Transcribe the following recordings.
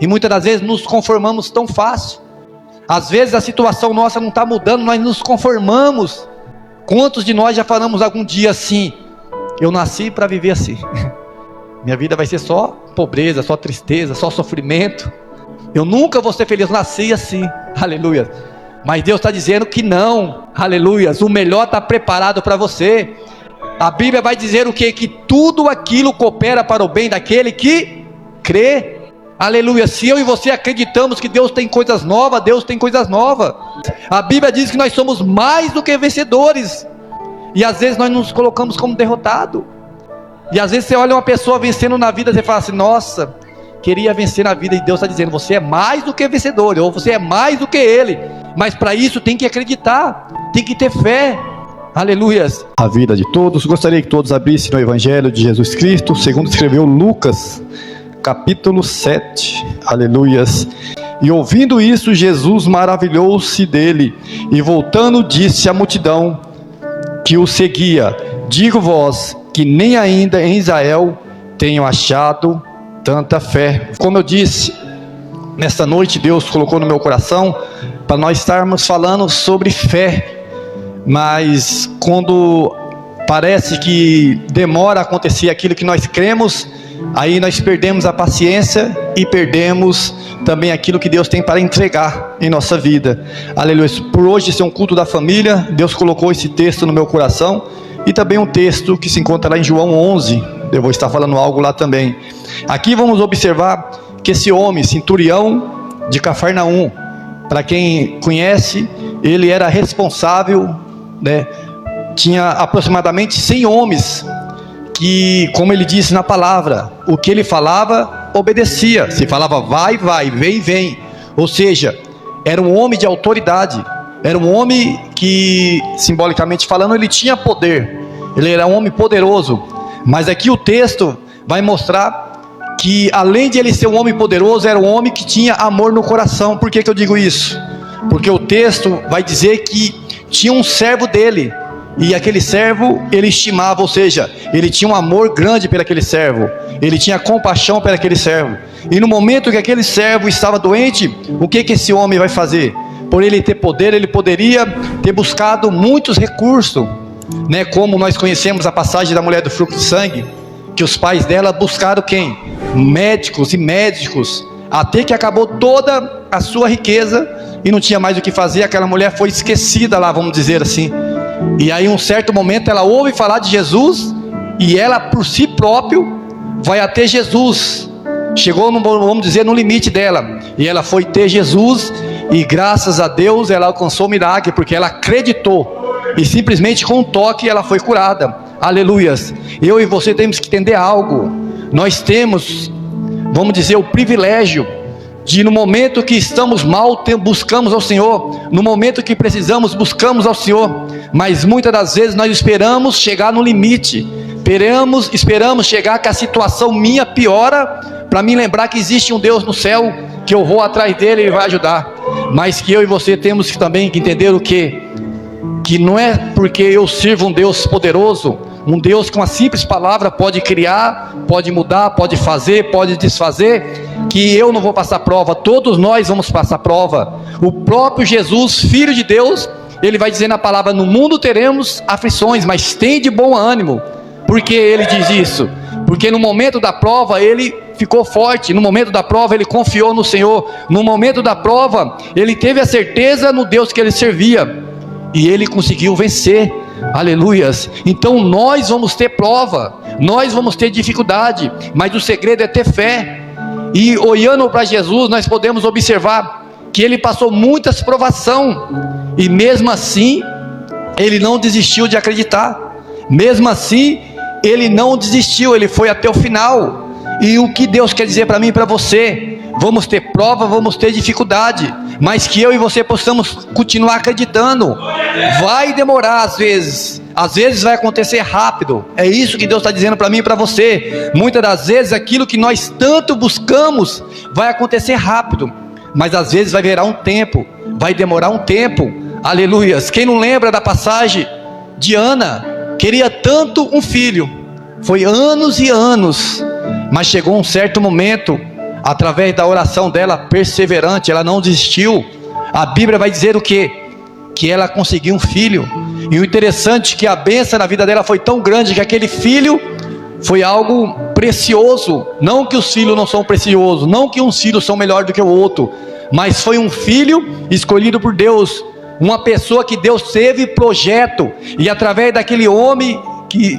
E muitas das vezes nos conformamos tão fácil. Às vezes a situação nossa não está mudando, nós nos conformamos. Quantos de nós já falamos algum dia assim: eu nasci para viver assim, minha vida vai ser só pobreza, só tristeza, só sofrimento, eu nunca vou ser feliz, eu nasci assim, aleluia. Mas Deus está dizendo que não, aleluia, o melhor está preparado para você. A Bíblia vai dizer o quê? Que tudo aquilo coopera para o bem daquele que crê. Aleluia. Se eu e você acreditamos que Deus tem coisas novas, Deus tem coisas novas. A Bíblia diz que nós somos mais do que vencedores. E às vezes nós nos colocamos como derrotados. E às vezes você olha uma pessoa vencendo na vida, você fala assim: nossa, queria vencer na vida. E Deus está dizendo: você é mais do que vencedor, ou você é mais do que ele. Mas para isso tem que acreditar, tem que ter fé. Aleluias. A vida de todos. Gostaria que todos abrissem no Evangelho de Jesus Cristo, segundo escreveu Lucas, capítulo 7, aleluias. E ouvindo isso, Jesus maravilhou-se dele, e voltando disse à multidão que o seguia: digo-vos que nem ainda em Israel tenho achado tanta fé. Como eu disse, nesta noite Deus colocou no meu coração para nós estarmos falando sobre fé. Mas quando parece que demora a acontecer aquilo que nós cremos, aí nós perdemos a paciência e perdemos também aquilo que Deus tem para entregar em nossa vida. Aleluia. Por hoje ser um culto da família, Deus colocou esse texto no meu coração, e também um texto que se encontra lá em João 11, eu vou estar falando algo lá também. Aqui vamos observar que esse homem, centurião de Cafarnaum, para quem conhece, ele era responsável, tinha aproximadamente 100 homens, que, como ele disse na palavra, o que ele falava, obedecia. Se falava vai, vai, vem, vem. Ou seja, era um homem de autoridade, era um homem que, simbolicamente falando, ele tinha poder, ele era um homem poderoso. Mas aqui o texto vai mostrar que, além de ele ser um homem poderoso, era um homem que tinha amor no coração. Por que eu digo isso? Porque o texto vai dizer que tinha um servo dele, e aquele servo ele estimava, ou seja, ele tinha um amor grande por aquele servo, ele tinha compaixão por aquele servo. E no momento que aquele servo estava doente, o que esse homem vai fazer? Por ele ter poder, ele poderia ter buscado muitos recursos, como nós conhecemos a passagem da mulher do fluxo de sangue, que os pais dela buscaram quem? Médicos e médicos, até que acabou toda a sua riqueza e não tinha mais o que fazer. Aquela mulher foi esquecida lá, vamos dizer assim. E aí, em um certo momento, ela ouve falar de Jesus, e ela por si próprio vai até Jesus. Chegou, vamos dizer, no limite dela, e ela foi ter Jesus, e graças a Deus ela alcançou o milagre, porque ela acreditou, e simplesmente com um toque ela foi curada. Aleluias. Eu e você temos que entender algo. Nós temos, vamos dizer, o privilégio de, no momento que estamos mal, buscamos ao Senhor. No momento que precisamos, buscamos ao Senhor. Mas muitas das vezes nós esperamos chegar no limite, esperamos chegar que a situação minha piora, para me lembrar que existe um Deus no céu, que eu vou atrás dele e ele vai ajudar. Mas que eu e você temos também que entender o quê? Que não é porque eu sirvo um Deus poderoso, um Deus que uma simples palavra pode criar, pode mudar, pode fazer, pode desfazer, que eu não vou passar prova. Todos nós vamos passar prova. O próprio Jesus, Filho de Deus, ele vai dizer na palavra: no mundo teremos aflições, mas tem de bom ânimo. Por que ele diz isso? Porque no momento da prova ele ficou forte, no momento da prova ele confiou no Senhor, no momento da prova ele teve a certeza no Deus que ele servia, e ele conseguiu vencer. Aleluias. Então nós vamos ter prova, nós vamos ter dificuldade, mas o segredo é ter fé. E olhando para Jesus, nós podemos observar que ele passou muitas provações, e mesmo assim ele não desistiu de acreditar. Mesmo assim ele não desistiu, ele foi até o final. E o que Deus quer dizer para mim e para você? Vamos ter prova, vamos ter dificuldade, mas que eu e você possamos continuar acreditando. Vai demorar às vezes vai acontecer rápido. É isso que Deus está dizendo para mim e para você. Muitas das vezes aquilo que nós tanto buscamos vai acontecer rápido, mas às vezes vai virar um tempo, vai demorar um tempo. Aleluias. Quem não lembra da passagem de Ana? Queria tanto um filho, foi anos e anos, mas chegou um certo momento através da oração dela perseverante, ela não desistiu. A Bíblia vai dizer o quê? Que ela conseguiu um filho. E o interessante é que a bênção na vida dela foi tão grande que aquele filho foi algo precioso. Não que os filhos não são preciosos, não que uns filhos são melhores do que o outro, mas foi um filho escolhido por Deus, uma pessoa que Deus teve projeto, e através daquele homem,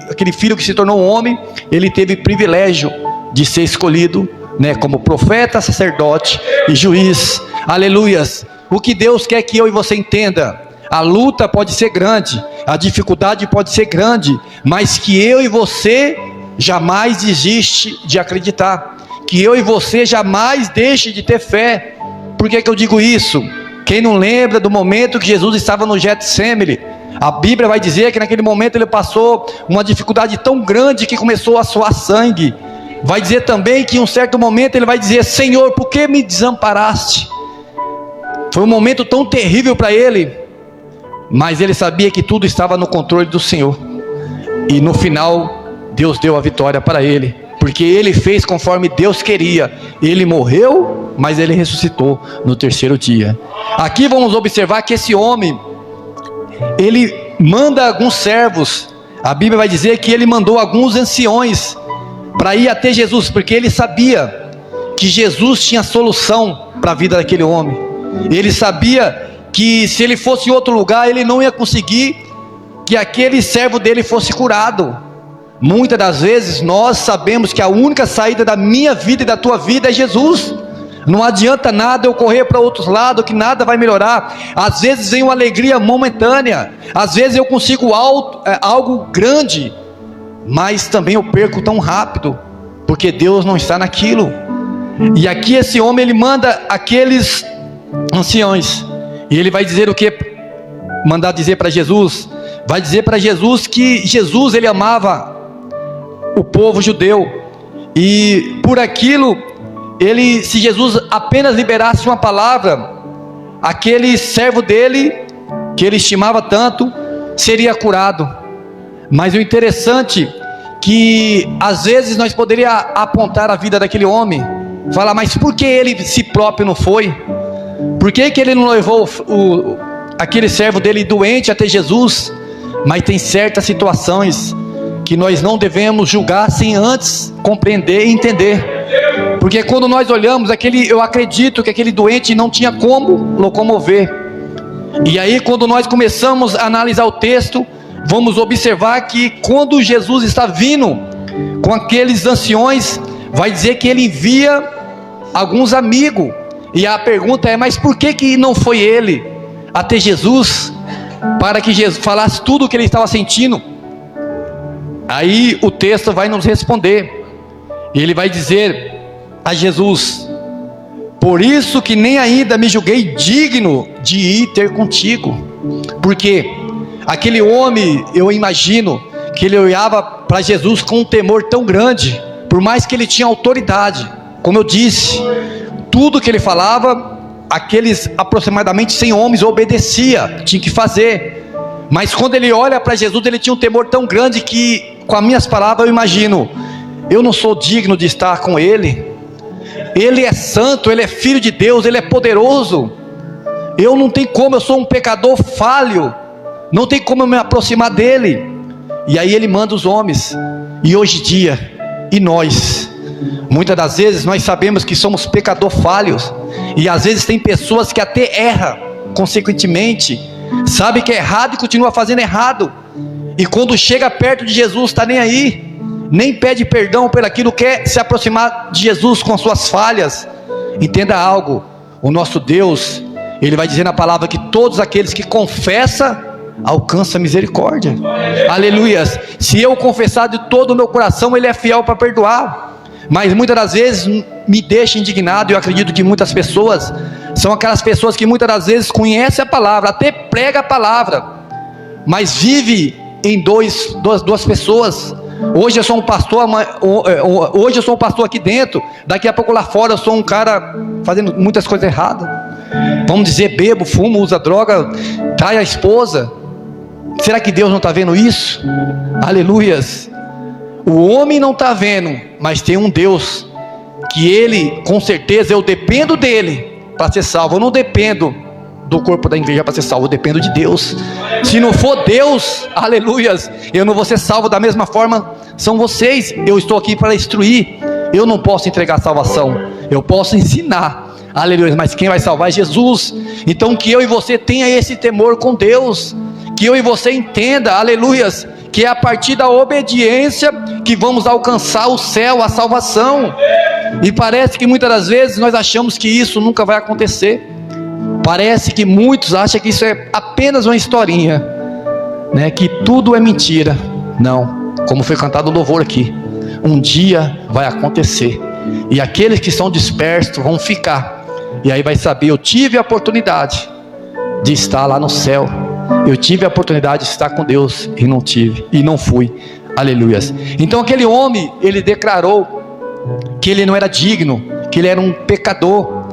aquele filho que se tornou um homem, ele teve privilégio de ser escolhido, né, como profeta, sacerdote e juiz. Aleluias. O que Deus quer que eu e você entenda: a luta pode ser grande, a dificuldade pode ser grande, mas que eu e você jamais desiste de acreditar, que eu e você jamais deixe de ter fé. Por que eu digo isso? Quem não lembra do momento que Jesus estava no Getsêmani, a Bíblia vai dizer que naquele momento ele passou uma dificuldade tão grande que começou a suar sangue. Vai dizer também que em um certo momento ele vai dizer: Senhor, por que me desamparaste? Foi um momento tão terrível para ele, mas ele sabia que tudo estava no controle do Senhor, e no final Deus deu a vitória para ele, porque ele fez conforme Deus queria. Ele morreu, mas ele ressuscitou no terceiro dia. Aqui vamos observar que esse homem, ele manda alguns servos. A Bíblia vai dizer que ele mandou alguns anciões para ir até Jesus, porque ele sabia que Jesus tinha solução para a vida daquele homem. Ele sabia que se ele fosse em outro lugar, ele não ia conseguir que aquele servo dele fosse curado. Muitas das vezes nós sabemos que a única saída da minha vida e da tua vida é Jesus. Não adianta nada eu correr para outros lados, que nada vai melhorar. Às vezes vem uma alegria momentânea, às vezes eu consigo algo grande, mas também eu perco tão rápido, porque Deus não está naquilo. E aqui esse homem, ele manda aqueles anciões, e ele vai dizer o que? Mandar dizer para Jesus, vai dizer para Jesus que Jesus, ele amava o povo judeu, e por aquilo, se Jesus apenas liberasse uma palavra, aquele servo dele, que ele estimava tanto, seria curado. Mas o interessante, que às vezes nós poderíamos apontar a vida daquele homem, falar: mas por que ele si próprio não foi? Por que ele não levou aquele servo dele doente até Jesus? Mas tem certas situações que nós não devemos julgar sem antes compreender e entender. Porque quando nós olhamos eu acredito que aquele doente não tinha como locomover. E aí quando nós começamos a analisar o texto, vamos observar que quando Jesus está vindo com aqueles anciões, vai dizer que ele envia alguns amigos. E a pergunta é: mas por que não foi ele até Jesus, para que Jesus falasse tudo o que ele estava sentindo? Aí o texto vai nos responder, e ele vai dizer a Jesus: por isso que nem ainda me julguei digno de ir ter contigo. Porque aquele homem, eu imagino que ele olhava para Jesus com um temor tão grande, por mais que ele tinha autoridade. Como eu disse, tudo que ele falava, aqueles aproximadamente 100 homens obedecia, tinha que fazer. Mas quando ele olha para Jesus, ele tinha um temor tão grande que, com as minhas palavras, eu imagino: eu não sou digno de estar com ele. Ele é santo, ele é filho de Deus, ele é poderoso. Eu não tenho como, eu sou um pecador falho, não tem como eu me aproximar dele. E aí ele manda os homens. E hoje em dia, e nós, muitas das vezes nós sabemos que somos pecadores falhos, e às vezes tem pessoas que até erram, consequentemente, sabe que é errado e continua fazendo errado, e quando chega perto de Jesus, está nem aí, nem pede perdão por aquilo, quer se aproximar de Jesus com suas falhas. Entenda algo: o nosso Deus, ele vai dizer na palavra que todos aqueles que confessam alcançam a misericórdia. Aleluias. Se eu confessar de todo o meu coração, ele é fiel para perdoar. Mas muitas das vezes me deixa indignado. Eu acredito que muitas pessoas são aquelas pessoas que muitas das vezes conhecem a palavra, até prega a palavra, mas vive em duas pessoas. Hoje eu sou um pastor, hoje eu sou um pastor aqui dentro, daqui a pouco lá fora eu sou um cara fazendo muitas coisas erradas. Vamos dizer, bebo, fumo, usa droga, trai a esposa. Será que Deus não está vendo isso? Aleluias. O homem não está vendo, mas tem um Deus que ele, com certeza, eu dependo dele para ser salvo. Eu não dependo do corpo da igreja para ser salvo, eu dependo de Deus. Se não for Deus, aleluias, eu não vou ser salvo. Da mesma forma são vocês. Eu estou aqui para instruir. Eu não posso entregar salvação, eu posso ensinar, aleluia, mas quem vai salvar é Jesus. Então que eu e você tenha esse temor com Deus, que eu e você entenda, aleluias, que é a partir da obediência que vamos alcançar o céu, a salvação. E parece que muitas das vezes nós achamos que isso nunca vai acontecer. Parece que muitos acham que isso é apenas uma historinha, né? Que tudo é mentira. Não, como foi cantado o louvor aqui, um dia vai acontecer, e aqueles que são dispersos vão ficar, e aí vai saber, eu tive a oportunidade de estar lá no céu, eu tive a oportunidade de estar com Deus, e não tive, e não fui, aleluias. Então aquele homem, ele declarou que ele não era digno, que ele era um pecador,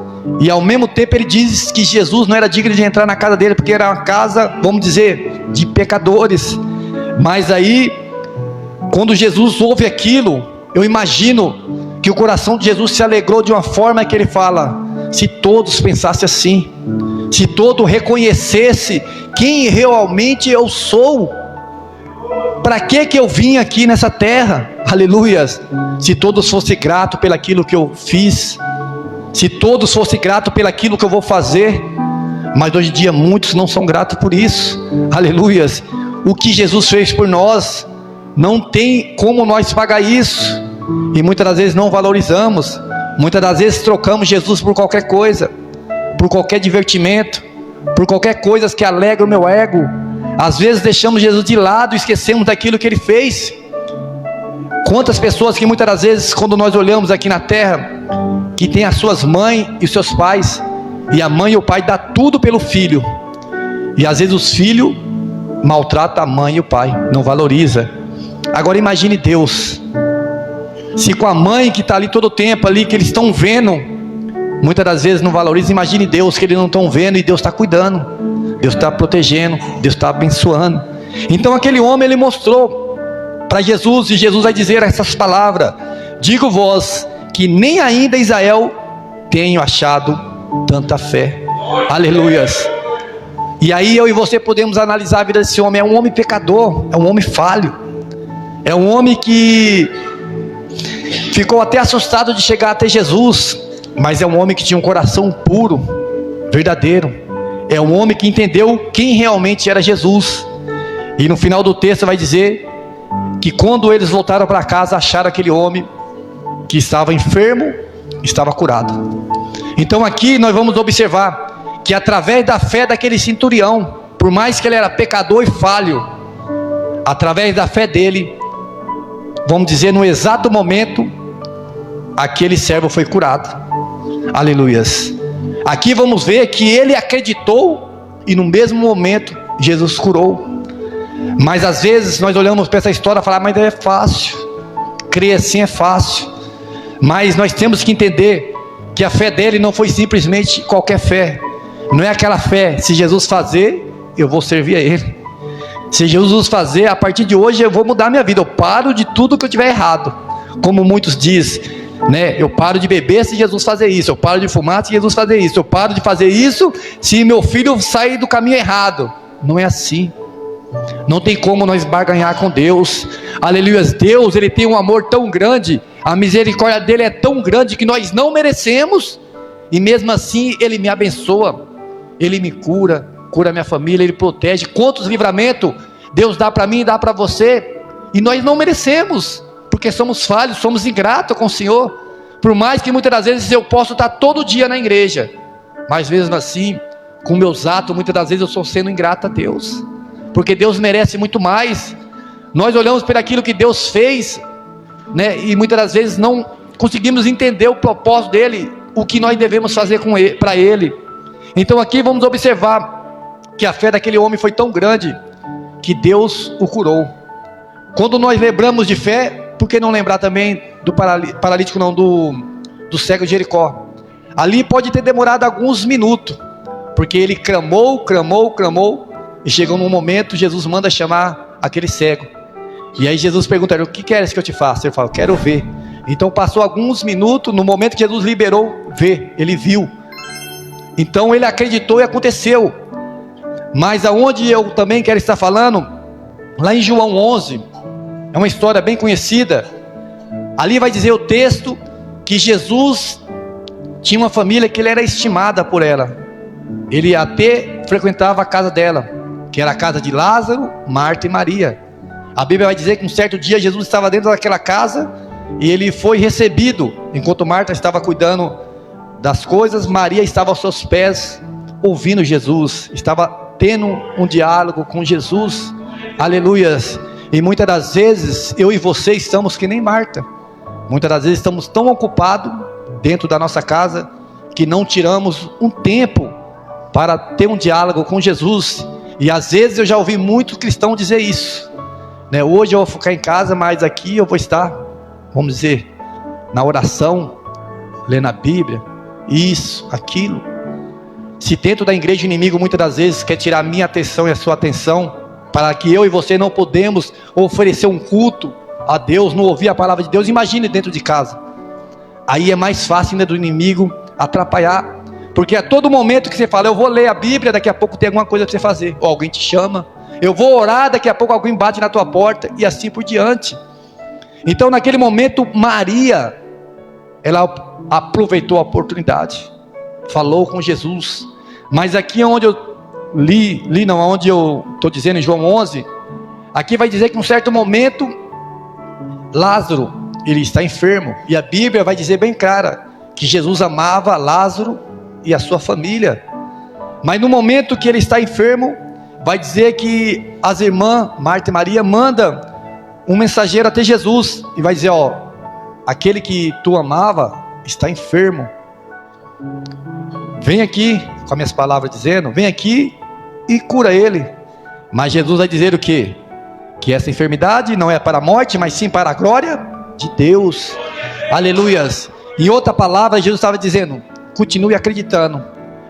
e ao mesmo tempo ele diz que Jesus não era digno de entrar na casa dele, porque era uma casa, vamos dizer, de pecadores. Mas aí, quando Jesus ouve aquilo, eu imagino que o coração de Jesus se alegrou de uma forma que ele fala: se todos pensassem assim, se todos reconhecessem quem realmente eu sou, para que eu vim aqui nessa terra, aleluias, se todos fossem gratos pelo aquilo que eu fiz, se todos fossem gratos pelo aquilo que eu vou fazer, mas hoje em dia muitos não são gratos por isso, aleluias. O que Jesus fez por nós, não tem como nós pagar isso, e muitas das vezes não valorizamos, muitas das vezes trocamos Jesus por qualquer coisa, por qualquer divertimento, por qualquer coisa que alegra o meu ego. Às vezes deixamos Jesus de lado e esquecemos daquilo que Ele fez. Quantas pessoas que muitas das vezes, quando nós olhamos aqui na terra, que tem as suas mães e os seus pais, e a mãe e o pai dá tudo pelo filho, e às vezes os filhos maltratam a mãe e o pai, não valoriza. Agora imagine Deus, se com a mãe que está ali todo o tempo ali, que eles estão vendo, muitas das vezes não valoriza. Imagine Deus, que eles não estão vendo, e Deus está cuidando, Deus está protegendo, Deus está abençoando. Então aquele homem, ele mostrou para Jesus, e Jesus vai dizer essas palavras: digo-vos que nem ainda Israel tenho achado tanta fé, aleluias. E aí eu e você podemos analisar a vida desse homem. É um homem pecador, é um homem falho, é um homem que ficou até assustado de chegar até Jesus, mas é um homem que tinha um coração puro, verdadeiro. É um homem que entendeu quem realmente era Jesus. E no final do texto vai dizer que quando eles voltaram para casa, acharam aquele homem que estava enfermo, estava curado. Então aqui nós vamos observar que através da fé daquele centurião, por mais que ele era pecador e falho, através da fé dele, vamos dizer, no exato momento, aquele servo foi curado, aleluias. Aqui vamos ver que ele acreditou, e no mesmo momento Jesus curou. Mas às vezes nós olhamos para essa história e falamos: mas é fácil, crer assim é fácil. Mas nós temos que entender que a fé dele não foi simplesmente qualquer fé. Não é aquela fé: se Jesus fazer, eu vou servir a Ele. Se Jesus fazer, a partir de hoje eu vou mudar minha vida, eu paro de tudo que eu tiver errado. Como muitos dizem, né? Eu paro de beber se Jesus fazer isso, eu paro de fumar se Jesus fazer isso, eu paro de fazer isso se meu filho sair do caminho errado. Não é assim. Não tem como nós barganhar com Deus, aleluia. Deus, Ele tem um amor tão grande, a misericórdia dEle é tão grande que nós não merecemos, e mesmo assim Ele me abençoa, Ele me cura, cura minha família, Ele protege. Quantos livramentos Deus dá para mim e dá para você, e nós não merecemos, porque somos falhos, somos ingratos com o Senhor. Por mais que muitas das vezes eu possa estar todo dia na igreja, mas mesmo assim, com meus atos, muitas das vezes eu estou sendo ingrato a Deus, porque Deus merece muito mais. Nós olhamos para aquilo que Deus fez, né, e muitas das vezes não conseguimos entender o propósito dEle, o que nós devemos fazer para Ele. Então aqui vamos observar que a fé daquele homem foi tão grande, que Deus o curou. Quando nós lembramos de fé, por que não lembrar também do paralítico, não, do cego de Jericó? Ali pode ter demorado alguns minutos, porque ele clamou, e chegou num momento, Jesus manda chamar aquele cego, e aí Jesus pergunta: o que queres que eu te faça? Ele fala: quero ver. Então passou alguns minutos, no momento que Jesus liberou, ele viu. Então ele acreditou e aconteceu. Mas aonde eu também quero estar falando, lá em João 11, é uma história bem conhecida. Ali vai dizer o texto que Jesus tinha uma família que ele era estimada por ela. Ele até frequentava a casa dela, que era a casa de Lázaro, Marta e Maria. A Bíblia vai dizer que um certo dia Jesus estava dentro daquela casa e ele foi recebido. Enquanto Marta estava cuidando das coisas, Maria estava aos seus pés, ouvindo Jesus, estava tendo um diálogo com Jesus. Aleluias. E muitas das vezes eu e você estamos que nem Marta. Muitas das vezes estamos tão ocupados dentro da nossa casa que não tiramos um tempo para ter um diálogo com Jesus. E às vezes eu já ouvi muitos cristãos dizer isso, né? Hoje eu vou ficar em casa, mas aqui eu vou estar, vamos dizer, na oração, lendo a Bíblia, isso, aquilo. Se dentro da igreja o inimigo muitas das vezes quer tirar a minha atenção e a sua atenção, para que eu e você não podemos oferecer um culto a Deus, não ouvir a palavra de Deus, imagine dentro de casa. Aí é mais fácil ainda do inimigo atrapalhar, porque a todo momento que você fala, eu vou ler a Bíblia, daqui a pouco tem alguma coisa para você fazer, ou alguém te chama, eu vou orar, daqui a pouco alguém bate na tua porta, e assim por diante. Então naquele momento Maria, ela aproveitou a oportunidade, falou com Jesus. Mas aqui onde eu onde eu estou dizendo em João 11, aqui vai dizer que em um certo momento Lázaro, ele está enfermo, e a Bíblia vai dizer bem clara que Jesus amava Lázaro e a sua família. Mas no momento que ele está enfermo, vai dizer que as irmãs Marta e Maria mandam um mensageiro até Jesus e vai dizer: ó, aquele que tu amava está enfermo, vem aqui, com as minhas palavras dizendo, vem aqui e cura ele. Mas Jesus vai dizer o quê? Que essa enfermidade não é para a morte, mas sim para a glória de Deus. Aleluias. Em outra palavra, Jesus estava dizendo: continue acreditando.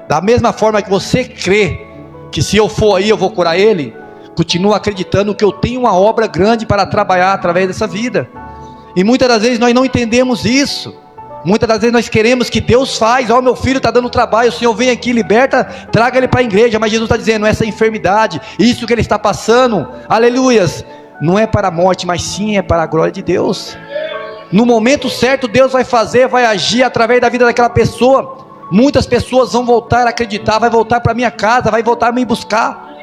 Da mesma forma que você crê que se eu for aí eu vou curar ele, continua acreditando que eu tenho uma obra grande para trabalhar através dessa vida. E muitas das vezes nós não entendemos isso. Muitas das vezes nós queremos que Deus faz, ó, meu filho está dando trabalho, o Senhor vem aqui, liberta, traga ele para a igreja. Mas Jesus está dizendo, essa enfermidade, isso que ele está passando, aleluias, não é para a morte, mas sim é para a glória de Deus. No momento certo Deus vai fazer, vai agir através da vida daquela pessoa. Muitas pessoas vão voltar a acreditar, vai voltar para a minha casa, vai voltar a me buscar,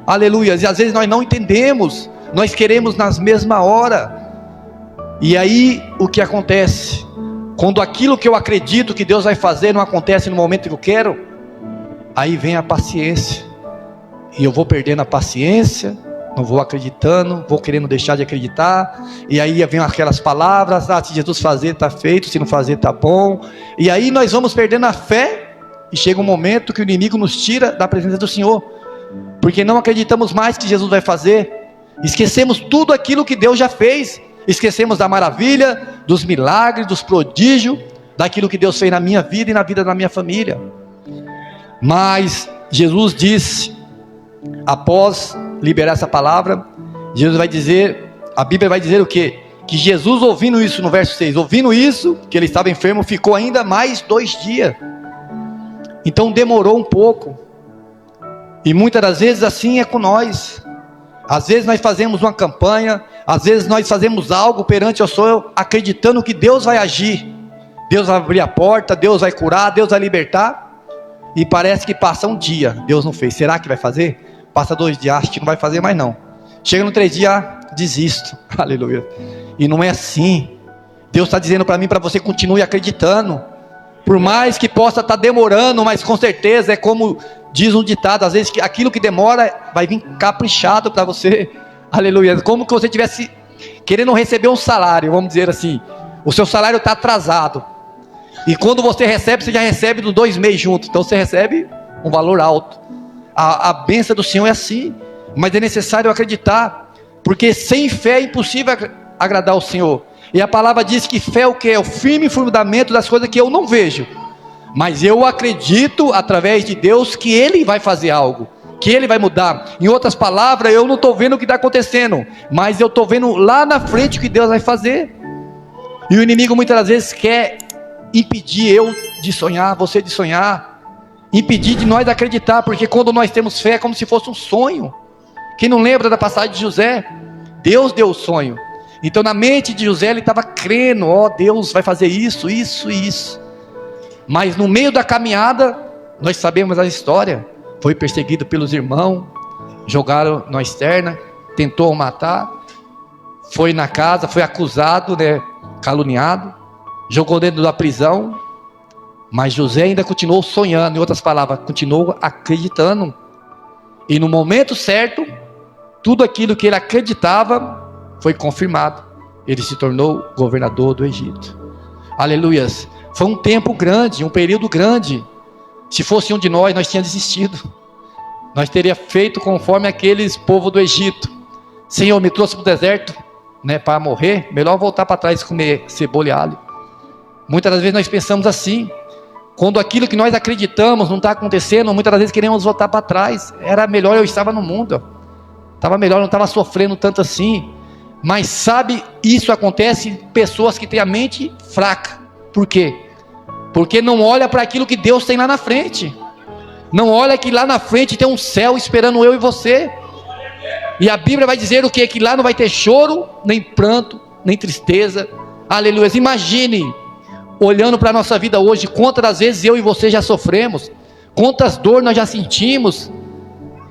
aleluias. E às vezes nós não entendemos, nós queremos nas mesma hora. E aí o que acontece? Quando aquilo que eu acredito que Deus vai fazer não acontece no momento que eu quero, aí vem a paciência, e eu vou perdendo a paciência, não vou acreditando, vou querendo deixar de acreditar, e aí vem aquelas palavras: ah, se Jesus fazer está feito, se não fazer está bom. E aí nós vamos perdendo a fé, e chega um momento que o inimigo nos tira da presença do Senhor, porque não acreditamos mais que Jesus vai fazer, esquecemos tudo aquilo que Deus já fez, esquecemos da maravilha, dos milagres, dos prodígios, daquilo que Deus fez na minha vida e na vida da minha família. Mas Jesus disse, após liberar essa palavra, Jesus vai dizer, a Bíblia vai dizer o quê? Que Jesus, ouvindo isso, no verso 6, ouvindo isso, que ele estava enfermo, ficou ainda mais 2 dias. Então demorou um pouco. E muitas das vezes assim é com nós. Às vezes nós fazemos uma campanha, às vezes nós fazemos algo perante o Senhor, acreditando que Deus vai agir, Deus vai abrir a porta, Deus vai curar, Deus vai libertar, e parece que passa um dia, Deus não fez. Será que vai fazer? Passa 2 dias, acho que não vai fazer mais não. Chega no 3 dias, desisto. Aleluia. E não é assim. Deus está dizendo para mim, para você, continue acreditando, por mais que possa estar demorando, mas com certeza é como diz um ditado, às vezes que aquilo que demora vai vir caprichado para você. Aleluia. Como que você estivesse querendo receber um salário, vamos dizer assim, o seu salário está atrasado, e quando você recebe, você já recebe dos 2 meses juntos, então você recebe um valor alto. A bênção do Senhor é assim, mas é necessário acreditar, porque sem fé é impossível agradar ao Senhor. E a palavra diz que fé é o que? É o firme fundamento das coisas que eu não vejo, mas eu acredito através de Deus que Ele vai fazer algo, que Ele vai mudar. Em outras palavras, eu não estou vendo o que está acontecendo, mas eu estou vendo lá na frente o que Deus vai fazer. E o inimigo muitas das vezes quer impedir eu de sonhar, você de sonhar, impedir de nós acreditar, porque quando nós temos fé é como se fosse um sonho. Quem não lembra da passagem de José? Deus deu o sonho. Então na mente de José ele estava crendo, Deus vai fazer isso, isso e isso. Mas no meio da caminhada, nós sabemos a história, foi perseguido pelos irmãos, jogaram na externa, tentou o matar, foi na casa, foi acusado, caluniado, jogou dentro da prisão, mas José ainda continuou sonhando, em outras palavras, continuou acreditando, e no momento certo, tudo aquilo que ele acreditava, foi confirmado, ele se tornou governador do Egito, aleluias. Foi um tempo grande, um período grande. Se fosse um de nós tínhamos desistido, nós teria feito conforme aqueles povos do Egito. Senhor, me trouxe para o deserto, para morrer, melhor voltar para trás e comer cebola e alho. Muitas das vezes nós pensamos assim, quando aquilo que nós acreditamos não está acontecendo, muitas das vezes queremos voltar para trás. Era melhor eu estava no mundo, estava melhor, não estava sofrendo tanto assim. Mas sabe, isso acontece em pessoas que têm a mente fraca. Por quê? Porque não olha para aquilo que Deus tem lá na frente, não olha que lá na frente tem um céu esperando eu e você, e a Bíblia vai dizer o quê? Que lá não vai ter choro, nem pranto, nem tristeza, aleluia. Imagine, olhando para a nossa vida hoje, quantas das vezes eu e você já sofremos, quantas dores nós já sentimos,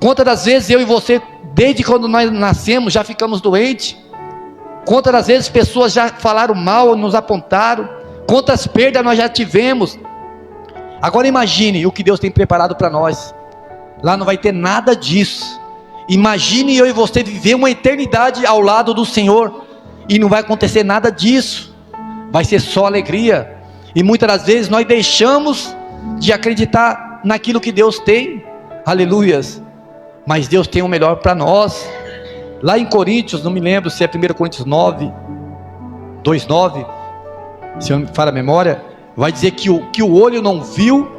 quantas das vezes eu e você, desde quando nós nascemos, já ficamos doentes, quantas das vezes pessoas já falaram mal, nos apontaram, quantas perdas nós já tivemos. Agora imagine o que Deus tem preparado para nós. Lá não vai ter nada disso. Imagine eu e você viver uma eternidade ao lado do Senhor, e não vai acontecer nada disso, vai ser só alegria. E muitas das vezes nós deixamos de acreditar naquilo que Deus tem, aleluias. Mas Deus tem o melhor para nós. Lá em Coríntios, não me lembro se é 1 Coríntios 9, 2:9, se eu me falha a memória, vai dizer que o olho não viu,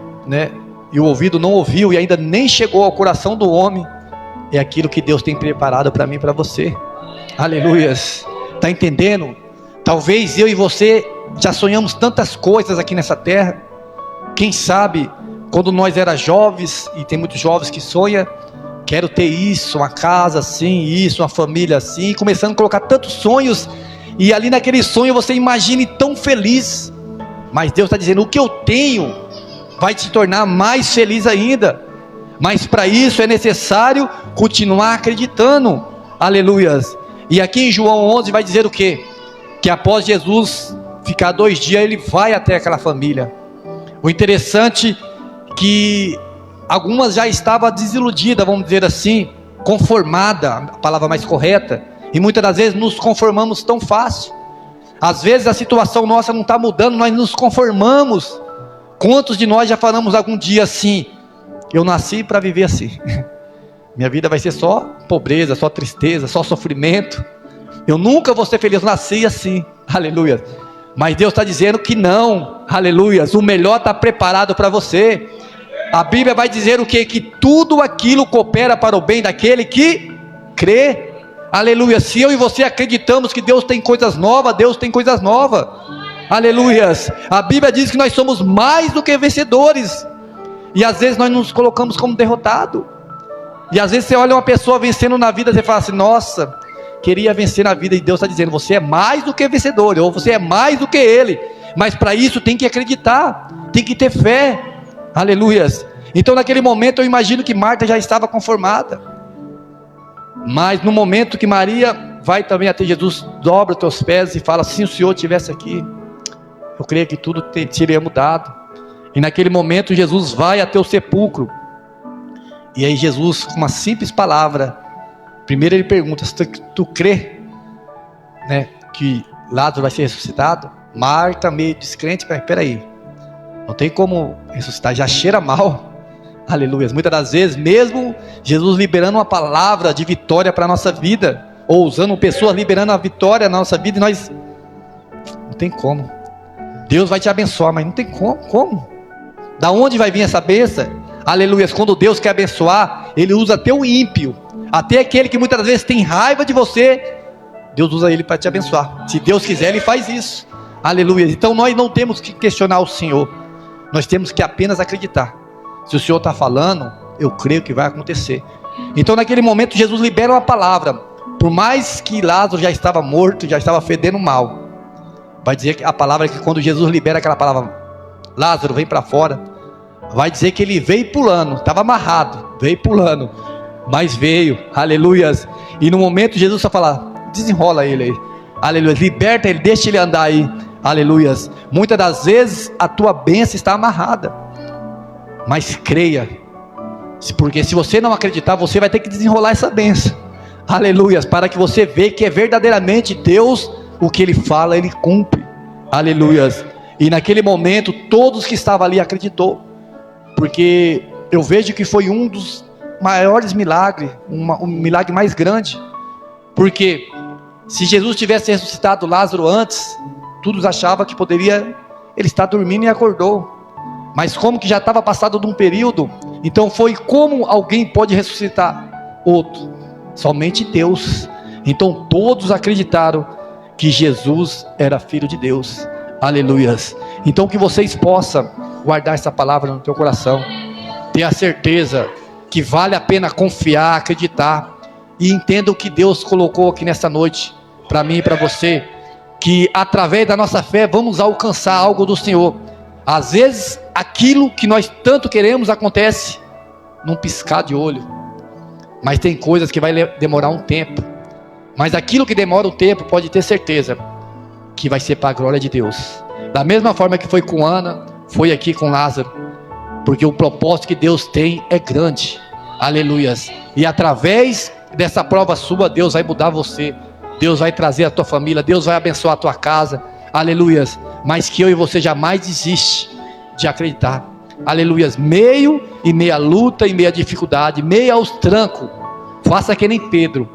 e o ouvido não ouviu, e ainda nem chegou ao coração do homem, é aquilo que Deus tem preparado para mim e para você, aleluias. Está entendendo? Talvez eu e você já sonhamos tantas coisas aqui nessa terra. Quem sabe, quando nós era jovens, e tem muitos jovens que sonham, quero ter isso, uma casa assim, isso, uma família assim, começando a colocar tantos sonhos, e ali naquele sonho você imagine tão feliz, mas Deus está dizendo, o que eu tenho vai te tornar mais feliz ainda, mas para isso é necessário continuar acreditando, aleluias. E aqui em João 11 vai dizer o quê? Que após Jesus ficar 2 dias, ele vai até aquela família. O interessante é que algumas já estavam desiludidas, vamos dizer assim, conformada, a palavra mais correta, e muitas das vezes nos conformamos tão fácil. Às vezes a situação nossa não está mudando, nós nos conformamos. Quantos de nós já falamos algum dia assim, eu nasci para viver assim, minha vida vai ser só pobreza, só tristeza, só sofrimento, eu nunca vou ser feliz, eu nasci assim, aleluia. Mas Deus está dizendo que não, aleluia, o melhor está preparado para você. A Bíblia vai dizer o quê? Que tudo aquilo coopera para o bem daquele que crê, aleluia. Se eu e você acreditamos que Deus tem coisas novas, Deus tem coisas novas, aleluias. A Bíblia diz que nós somos mais do que vencedores, e às vezes nós nos colocamos como derrotados, e às vezes você olha uma pessoa vencendo na vida, você fala assim, nossa, queria vencer na vida, e Deus está dizendo, você é mais do que vencedor, ou você é mais do que ele, mas para isso tem que acreditar, tem que ter fé, aleluias. Então naquele momento eu imagino que Marta já estava conformada, mas no momento que Maria vai também até Jesus, dobra os teus pés e fala, se o Senhor estivesse aqui, eu creio que tudo teria mudado. E naquele momento Jesus vai até o sepulcro, e aí Jesus, com uma simples palavra, primeiro ele pergunta, tu crê, que Lázaro vai ser ressuscitado? Marta meio descrente, peraí, não tem como ressuscitar, já cheira mal, aleluia. Muitas das vezes, mesmo Jesus liberando uma palavra de vitória para a nossa vida, ou usando pessoas liberando a vitória na nossa vida, e nós, não tem como, Deus vai te abençoar, mas não tem como? Da onde vai vir essa bênção? Aleluia. Quando Deus quer abençoar, Ele usa até o ímpio, até aquele que muitas vezes tem raiva de você, Deus usa ele para te abençoar. Se Deus quiser, Ele faz isso, Aleluia. Então nós não temos que questionar o Senhor, nós temos que apenas acreditar. Se o Senhor está falando, eu creio que vai acontecer. Então naquele momento Jesus libera uma palavra. Por mais que Lázaro já estava morto, já estava fedendo mal, vai dizer que a palavra, que quando Jesus libera aquela palavra, Lázaro, vem para fora, vai dizer que ele veio pulando, estava amarrado, veio pulando, mas veio, aleluias. E no momento Jesus só fala, desenrola ele aí, aleluia, liberta ele, deixa ele andar aí, aleluias. Muitas das vezes a tua bênção está amarrada, mas creia, porque se você não acreditar, você vai ter que desenrolar essa bênção, aleluias, para que você veja que é verdadeiramente Deus, o que Ele fala, Ele cumpre, aleluias. E naquele momento, todos que estavam ali acreditou, porque eu vejo que foi um dos maiores milagres, um milagre mais grande, porque se Jesus tivesse ressuscitado Lázaro antes, todos achavam que poderia, ele estar dormindo e acordou, mas como que já estava passado de um período, então foi como alguém pode ressuscitar outro? Somente Deus. Então todos acreditaram que Jesus era Filho de Deus, aleluias. Então que vocês possam guardar essa palavra no teu coração, ter a certeza que vale a pena confiar, acreditar, e entenda o que Deus colocou aqui nessa noite, para mim e para você, que através da nossa fé vamos alcançar algo do Senhor. Às vezes aquilo que nós tanto queremos acontece num piscar de olho, mas tem coisas que vai demorar um tempo, mas aquilo que demora um tempo, pode ter certeza que vai ser para a glória de Deus, da mesma forma que foi com Ana, foi aqui com Lázaro, porque o propósito que Deus tem é grande, aleluias. E através dessa prova sua, Deus vai mudar você, Deus vai trazer a tua família, Deus vai abençoar a tua casa, aleluias. Mas que eu e você jamais desiste de acreditar, aleluias. Meio e meia luta e meia dificuldade, meio aos trancos, faça que nem Pedro,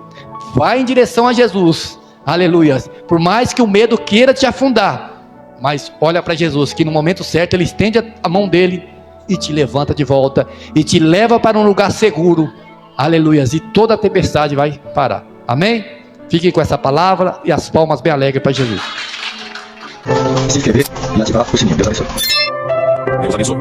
vai em direção a Jesus, aleluias. Por mais que o medo queira te afundar, mas olha para Jesus, que no momento certo Ele estende a mão dele e te levanta de volta, e te leva para um lugar seguro, aleluias. E toda a tempestade vai parar, amém? Fiquem com essa palavra e as palmas bem alegres para Jesus. Se inscrever e ativar o sininho. Deus abençoe. Deus abençoe.